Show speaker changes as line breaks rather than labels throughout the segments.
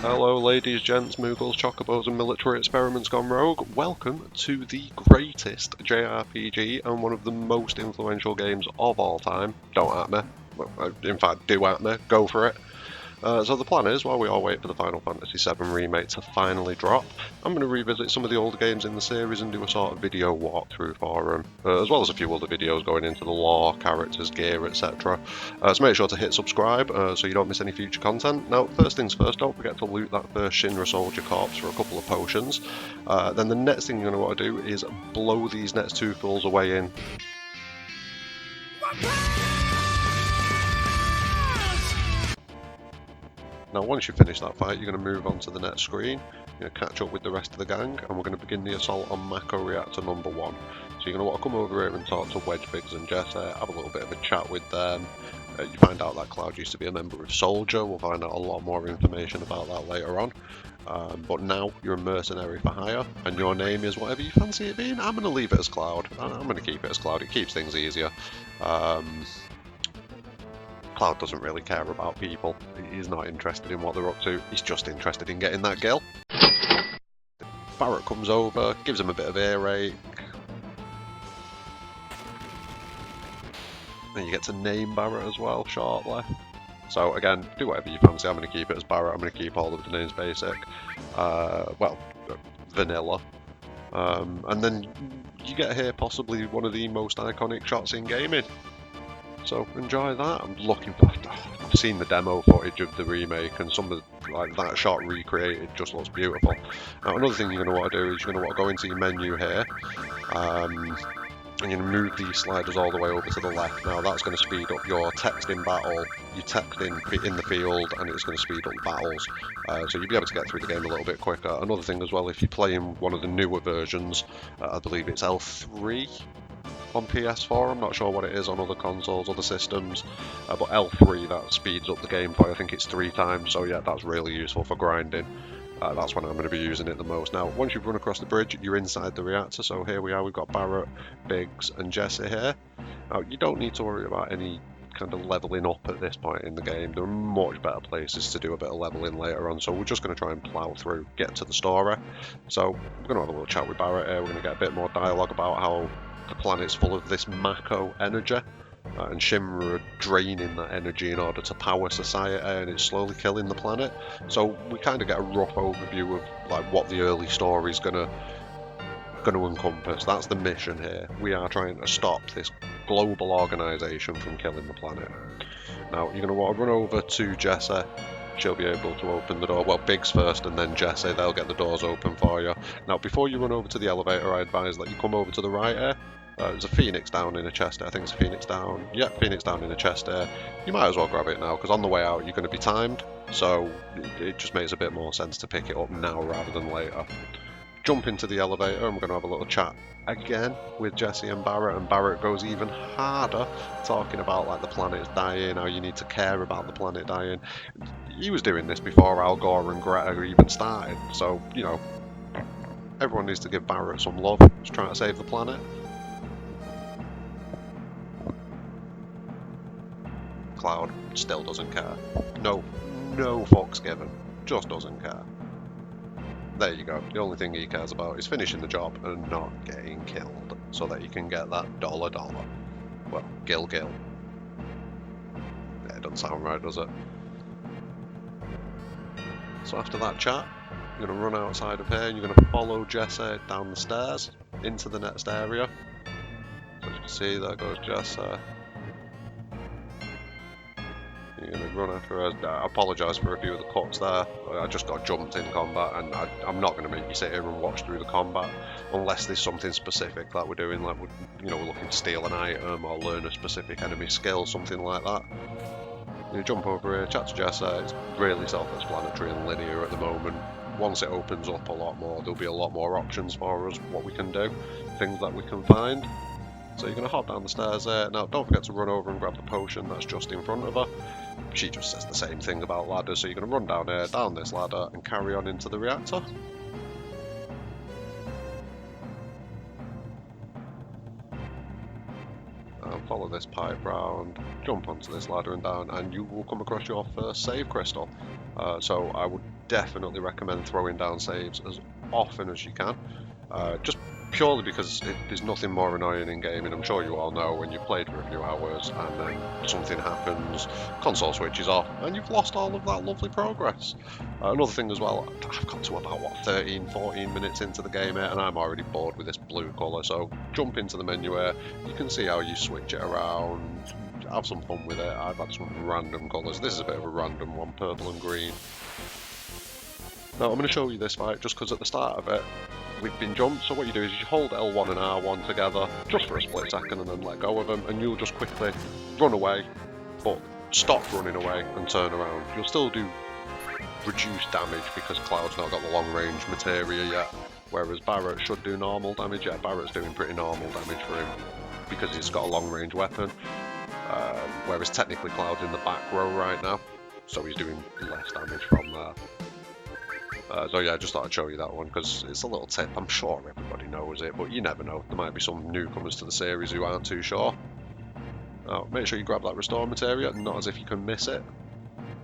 Hello ladies, gents, moogles, chocobos and military experiments gone rogue. Welcome to the greatest JRPG and one of the most influential games of all time. Don't at me. Well, in fact, do at me. Go for it. So the plan is, while we all wait for the Final Fantasy VII remake to finally drop, I'm going to revisit some of the older games in the series and do a sort of video walkthrough for them, as well as a few other videos going into the lore, characters, gear, etc. So make sure to hit subscribe so you don't miss any future content. Now, first things first, don't forget to loot that first Shinra soldier corpse for a couple of potions. Then the next thing you're going to want to do is blow these next two fools away in. Now once you finish that fight, you're going to move on to the next screen, you're going to catch up with the rest of the gang, and we're going to begin the assault on Mako Reactor number 1. So you're going to want to come over here and talk to Wedge, Biggs and Jesse, have a little bit of a chat with them. You find out that Cloud used to be a member of Soldier, we'll find out a lot more information about that later on. But now you're a mercenary for hire, and your name is whatever you fancy it being. I'm going to leave it as Cloud. I'm going to keep it as Cloud, it keeps things easier. Cloud doesn't really care about people, he's not interested in what they're up to, he's just interested in getting that girl. Barrett comes over, gives him a bit of earache. And you get to name Barrett as well, shortly. So again, do whatever you fancy, I'm going to keep it as Barrett, I'm going to keep all of the names basic. Well, vanilla. And then you get here possibly one of the most iconic shots in gaming. So enjoy that. I've seen the demo footage of the remake, and some of that shot recreated just looks beautiful. Now another thing you're going to want to do is you're going to want to go into your menu here, and you're going to move these sliders all the way over to the left. Now that's going to speed up your text in battle, your text in the field, and it's going to speed up battles. So you'll be able to get through the game a little bit quicker. Another thing as well, if you're playing one of the newer versions, I believe it's L3 on PS4, I'm not sure what it is on other consoles, other systems, but L3, that speeds up the game by I think it's 3 times, so yeah, that's really useful for grinding. That's when I'm going to be using it the most. Now, once you've run across the bridge, you're inside the reactor, so here we are, we've got Barrett, Biggs and Jesse here. Now, you don't need to worry about any kind of leveling up at this point in the game. There are much better places to do a bit of leveling later on, so we're just going to try and plough through, get to the story. So, we're going to have a little chat with Barrett here, we're going to get a bit more dialogue about how the planet's full of this Mako energy, and Shinra are draining that energy in order to power society, and it's slowly killing the planet. So we kind of get a rough overview of like what the early story's gonna encompass. That's the mission here. We are trying to stop this global organisation from killing the planet. Now you're going to want to run over to Jesse. She'll be able to open the door. Well, Biggs first and then Jesse, they'll get the doors open for you. Now, before you run over to the elevator, I advise that you come over to the right here. There's a phoenix down in a chest here. I think it's a phoenix down. Yeah, phoenix down in a chest here. You might as well grab it now, because on the way out you're going to be timed. So it just makes a bit more sense to pick it up now rather than later. Jump into the elevator and we're going to have a little chat again with Jesse and Barrett goes even harder, talking about like the planet's dying, how you need to care about the planet dying. He was doing this before Al Gore and Greta even started, so, you know, everyone needs to give Barrett some love. He's trying to save the planet. Cloud still doesn't care. No fucks given. Just doesn't care. There you go. The only thing he cares about is finishing the job and not getting killed, so that he can get that dollar. Well, Gil. Yeah, it doesn't sound right, does it? So after that chat, you're going to run outside of here and you're going to follow Jesse down the stairs into the next area. So you can see, there goes Jesse. You're going to run after her. I apologise for a few of the cuts there. I just got jumped in combat, and I'm not going to make you sit here and watch through the combat unless there's something specific that we're doing, like we're looking to steal an item or learn a specific enemy skill, something like that. You jump over here, chat to Jesse. It's really self-explanatory and linear at the moment. Once it opens up a lot more, there'll be a lot more options for us, what we can do, things that we can find. So you're going to hop down the stairs there. Now, don't forget to run over and grab the potion that's just in front of her. She just says the same thing about ladders, so you're going to run down here, down this ladder, and carry on into the reactor. And follow this pipe round, jump onto this ladder and down, and you will come across your first save crystal. So I would definitely recommend throwing down saves as often as you can. Just purely because there's nothing more annoying in gaming. I'm sure you all know when you've played for a few hours and then something happens, console switches off, and you've lost all of that lovely progress. Another thing as well, I've got to about, what, 13, 14 minutes into the game here, and I'm already bored with this blue colour, so jump into the menu here, you can see how you switch it around, have some fun with it. I've had some random colours. This is a bit of a random one, purple and green. Now I'm going to show you this fight just because at the start of it, we've been jumped, so what you do is you hold L1 and R1 together just for a split second and then let go of them, and you'll just quickly run away, but stop running away and turn around. You'll still do reduced damage because Cloud's not got the long range materia yet, whereas Barret should do normal damage. Yeah, Barret's doing pretty normal damage for him because he's got a long range weapon, whereas technically Cloud's in the back row right now, so he's doing less damage from there. So yeah, I just thought I'd show you that one because it's a little tip. I'm sure everybody knows it, but you never know. There might be some newcomers to the series who aren't too sure. Now, make sure you grab that restore materia, not as if you can miss it.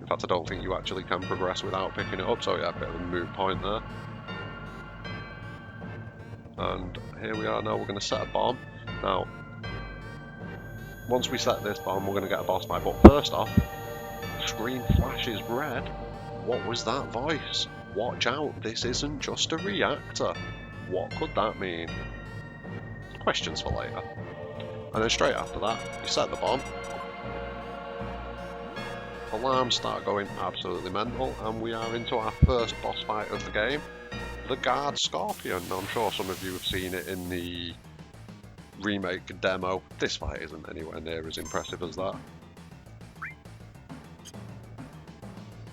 In fact, I don't think you actually can progress without picking it up, so yeah, a bit of a moot point there. And here we are now, we're going to set a bomb. Now, once we set this bomb, we're going to get a boss fight, but first off, the screen flashes red. What was that voice? Watch out, this isn't just a reactor. What could that mean? Questions for later. And then straight after that, you set the bomb. Alarms start going absolutely mental, and we are into our first boss fight of the game, the Guard Scorpion. Now, I'm sure some of you have seen it in the remake demo. This fight isn't anywhere near as impressive as that.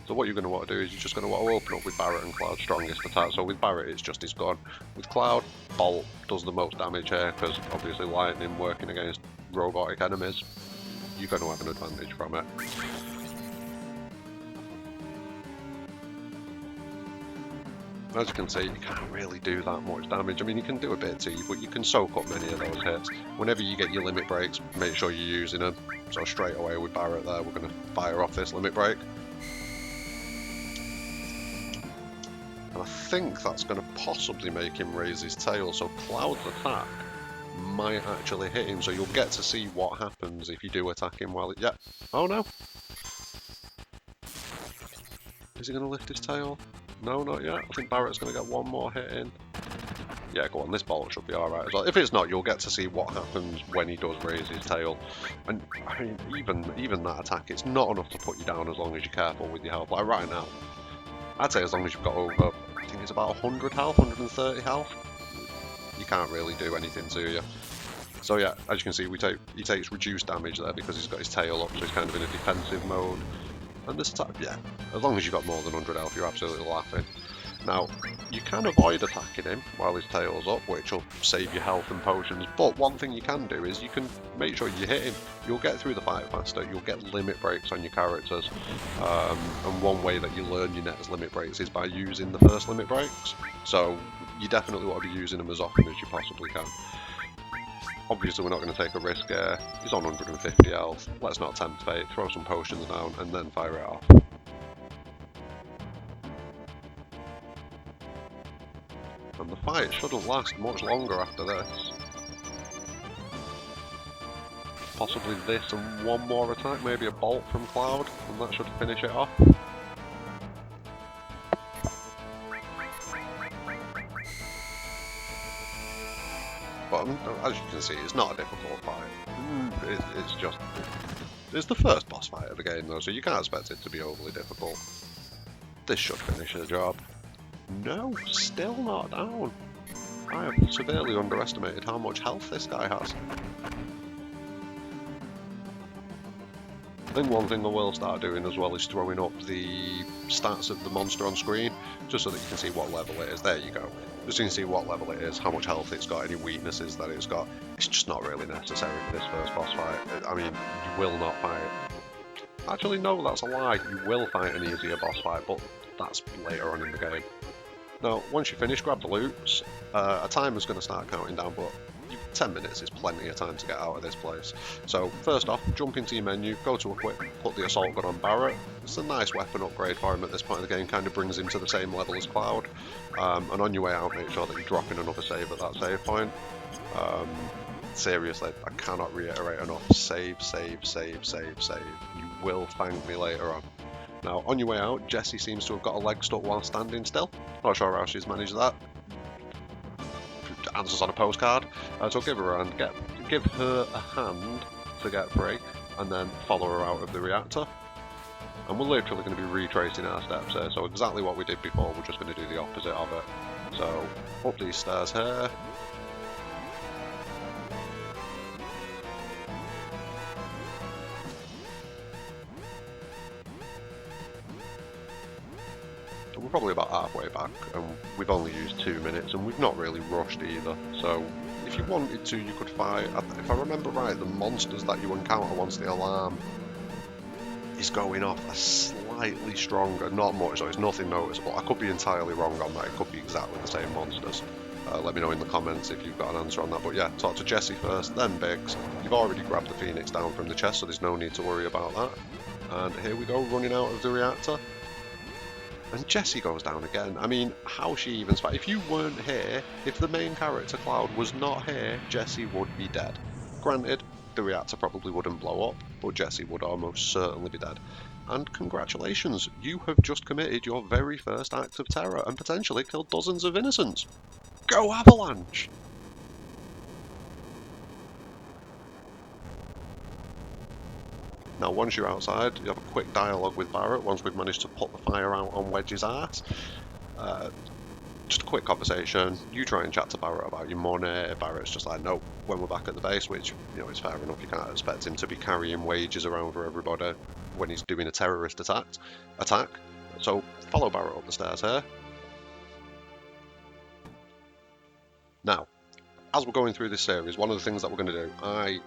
So what you're going to want to do is you're just going to want to open up with Barret and Cloud's strongest attack. So with Barret it's just his gun. With Cloud, Bolt does the most damage here because obviously lightning working against robotic enemies, you're going to have an advantage from it. As you can see, you can't really do that much damage. I mean, you can do a bit to you, but you can soak up many of those hits. Whenever you get your limit breaks, make sure you're using them. So straight away with Barret there, we're going to fire off this limit break. And I think that's going to possibly make him raise his tail, so Cloud's attack might actually hit him, so you'll get to see what happens if you do attack him while it... Yeah. Oh no! Is he going to lift his tail? No, not yet. I think Barret's going to get one more hit in. Yeah, go on, this bolt should be alright as well. If it's not, you'll get to see what happens when he does raise his tail. And, I mean, even that attack, it's not enough to put you down as long as you're careful with your health. Like, right now, I'd say as long as you've got over, I think it's about 100 health, 130 health, you can't really do anything to you. So yeah, as you can see, he takes reduced damage there because he's got his tail up, so he's kind of in a defensive mode. And this attack, yeah, as long as you've got more than 100 health, you're absolutely laughing. Now, you can avoid attacking him while his tail's up, which will save you health and potions, but one thing you can do is you can make sure you hit him. You'll get through the fight faster, you'll get limit breaks on your characters, and one way that you learn your next limit breaks is by using the first limit breaks, so you definitely want to be using them as often as you possibly can. Obviously we're not going to take a risk here, he's on 150 health, let's not tempt fate, throw some potions down and then fire it off. And the fight shouldn't last much longer after this. Possibly this and one more attack, maybe a bolt from Cloud, and that should finish it off. But as you can see, it's not a difficult fight. It's the first boss fight of the game though, so you can't expect it to be overly difficult. This should finish the job. No, still not down. I have severely underestimated how much health this guy has. I think one thing I will start doing as well is throwing up the stats of the monster on screen, just so that you can see what level it is. There you go. Just so you can see what level it is, how much health it's got, any weaknesses that it's got. It's just not really necessary for this first boss fight. I mean, you will not fight. Actually, no, that's a lie. You will fight an easier boss fight, but that's later on in the game. Now, once you finish, grab the loots. A timer's going to start counting down, but you've 10 minutes is plenty of time to get out of this place. So first off, jump into your menu, go to equip, put the assault gun on Barret. It's a nice weapon upgrade for him at this point in the game, kind of brings him to the same level as Cloud. And on your way out, make sure that you're dropping another save at that save point. Seriously, I cannot reiterate enough, save, save, save, save, save. You will thank me later on. Now, on your way out, Jessie seems to have got a leg stuck while standing still. Not sure how she's managed that. Answers on a postcard. So give her a hand, give her a hand to get free, and then follow her out of the reactor. And we're literally going to be retracing our steps here. So exactly what we did before, we're just going to do the opposite of it. So up these stairs here. We're probably about halfway back, and we've only used 2 minutes, and we've not really rushed either. So if you wanted to, you could fight. If I remember right, the monsters that you encounter once the alarm is going off are slightly stronger, not much, so it's nothing noticeable. I could be entirely wrong on that, it could be exactly the same monsters. Let me know in the comments if you've got an answer on that. But yeah, talk to Jessie first, then Biggs. You've already grabbed the Phoenix down from the chest, so there's no need to worry about that. And here we go, running out of the reactor. And Jessie goes down again. I mean, how she even survived? If you weren't here, if the main character Cloud was not here, Jessie would be dead. Granted, the reactor probably wouldn't blow up, but Jessie would almost certainly be dead. And congratulations, you have just committed your very first act of terror and potentially killed dozens of innocents. Go Avalanche! Now, once you're outside, you have a quick dialogue with Barret once we've managed to put the fire out on Wedge's ass. Just a quick conversation. You try and chat to Barret about your money. Barret's just like, nope, when we're back at the base, which, you know, is fair enough. You can't expect him to be carrying wages around for everybody when he's doing a terrorist attack. So follow Barret up the stairs here. Now, as we're going through this series, one of the things that we're going to do, I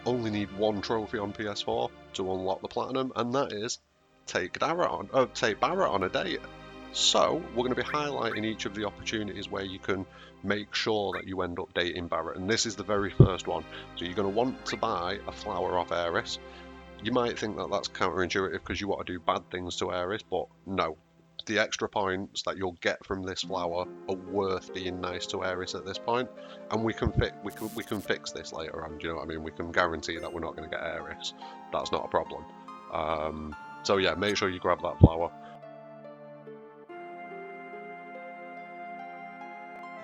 only need one trophy on PS4 to unlock the platinum, and that is take Barret on a date. So we're going to be highlighting each of the opportunities where you can make sure that you end up dating Barret, and this is the very first one. So you're going to want to buy a flower off Aeris. You might think that that's counterintuitive because you want to do bad things to Aeris, but no. The extra points that you'll get from this flower are worth being nice to Aeris at this point, and we can fix this later on. Do you know what I mean? We can guarantee that we're not going to get Aeris. That's not a problem. So yeah, make sure you grab that flower.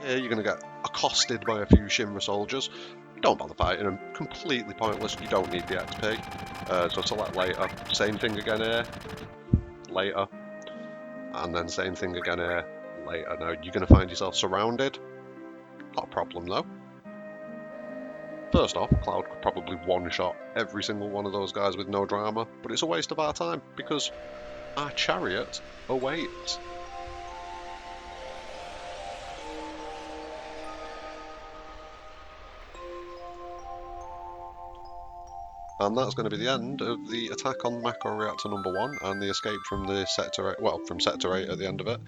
Here you're going to get accosted by a few Shinra soldiers. Don't bother fighting them. Completely pointless. You don't need the XP. So select later. Same thing again here. Later. And then same thing again here, later. Now, you're going to find yourself surrounded. Not a problem, though. First off, Cloud could probably one-shot every single one of those guys with no drama, but it's a waste of our time, because our chariot awaits. And that's going to be the end of the attack on Mako Reactor number 1 and the escape from the Sector 8, well, from Sector 8 at the end of it.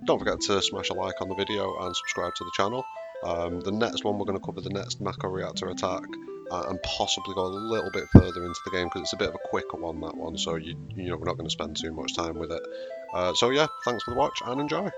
Don't forget to smash a like on the video and subscribe to the channel. The next one, we're going to cover the next Mako Reactor attack and possibly go a little bit further into the game because it's a bit of a quicker one, that one, so you know we're not going to spend too much time with it. So yeah, thanks for the watch and enjoy.